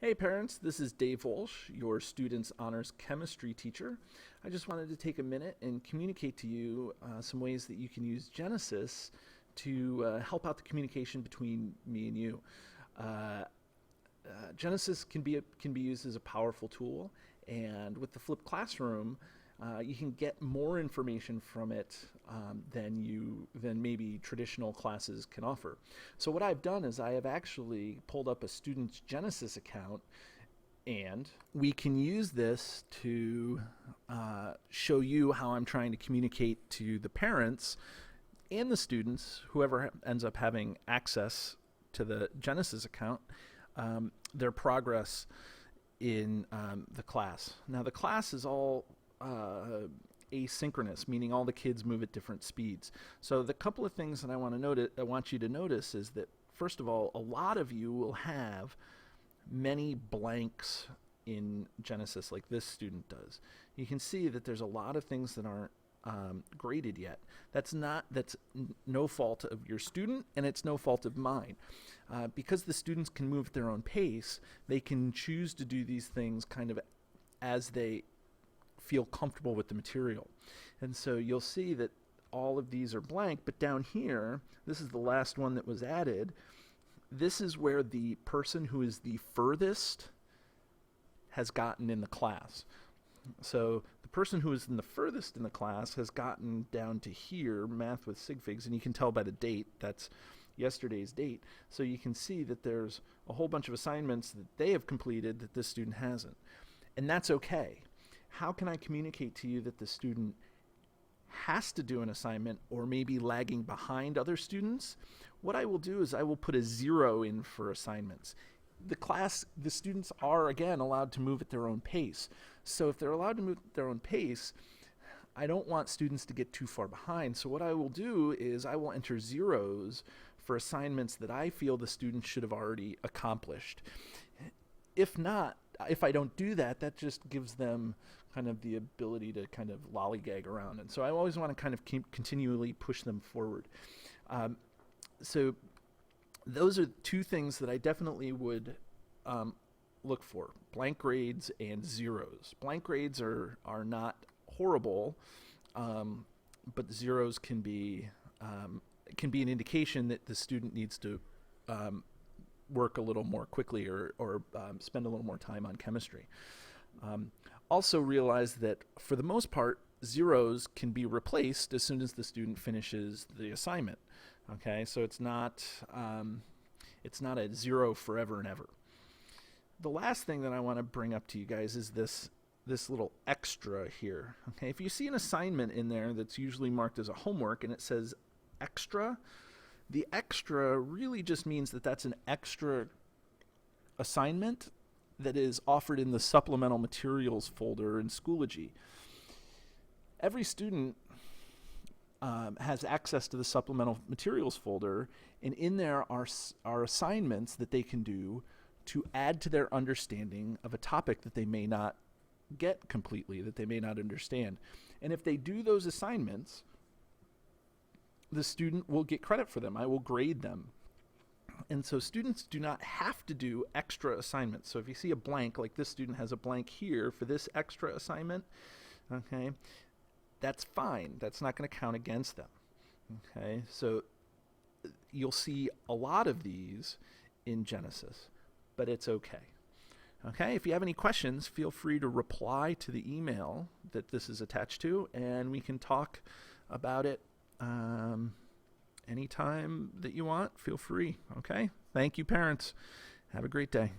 Hey parents, this is Dave Walsh, your student's honors chemistry teacher. I just wanted to take a minute and communicate to you some ways that you can use Genesis to help out the communication between me and you. Uh, Genesis can be used as a powerful tool, and with the flipped classroom, you can get more information from it than maybe traditional classes can offer. So what I've done is I have actually pulled up a student's Genesis account, and we can use this to show you how I'm trying to communicate to the parents and the students, whoever ends up having access to the Genesis account, their progress in the class. Now, the class is all asynchronous, meaning all the kids move at different speeds. So the couple of things that I want you to notice is that, first of all, a lot of you will have many blanks in Genesis, like this student does. You can see that there's a lot of things that aren't graded yet. That's no fault of your student, and it's no fault of mine. Because the students can move at their own pace, they can choose to do these things kind of as they feel comfortable with the material. And so you'll see that all of these are blank, but down here, this is the last one that was added. This is where the person who is the furthest has gotten in the class. So the person who is in the furthest in the class has gotten down to here, math with sig figs, and you can tell by the date, that's yesterday's date. So you can see that there's a whole bunch of assignments that they have completed that this student hasn't. And that's okay. How can I communicate to you that the student has to do an assignment or maybe lagging behind other students? What I will do is I will put a 0 in for assignments. The students are, again, allowed to move at their own pace. So if they're allowed to move at their own pace, I don't want students to get too far behind. So what I will do is I will enter 0s for assignments that I feel the student should have already accomplished. If not, if I don't do that, that just gives them kind of the ability to kind of lollygag around. And so I always want to kind of continually push them forward. So those are two things that I definitely would look for: blank grades and 0s. Blank grades are not horrible, but 0s can be an indication that the student needs to work a little more quickly or spend a little more time on chemistry. Also realize that for the most part, 0s can be replaced as soon as the student finishes the assignment. Okay, so it's not a 0 forever and ever. The last thing that I want to bring up to you guys is this little extra here. Okay, if you see an assignment in there that's usually marked as a homework and it says extra, the extra really just means that that's an extra assignment that is offered in the supplemental materials folder in Schoology. Every student has access to the supplemental materials folder, and in there are assignments that they can do to add to their understanding of a topic that they may not get completely, that they may not understand. And if they do those assignments, the student will get credit for them. I will grade them. And so students do not have to do extra assignments. So if you see a blank, like this student has a blank here for this extra assignment, okay, that's fine. That's not going to count against them. Okay, so you'll see a lot of these in Genesis, but it's okay. Okay, if you have any questions, feel free to reply to the email that this is attached to, and we can talk about it anytime that you want. Feel free. Okay, thank you, parents. Have a great day.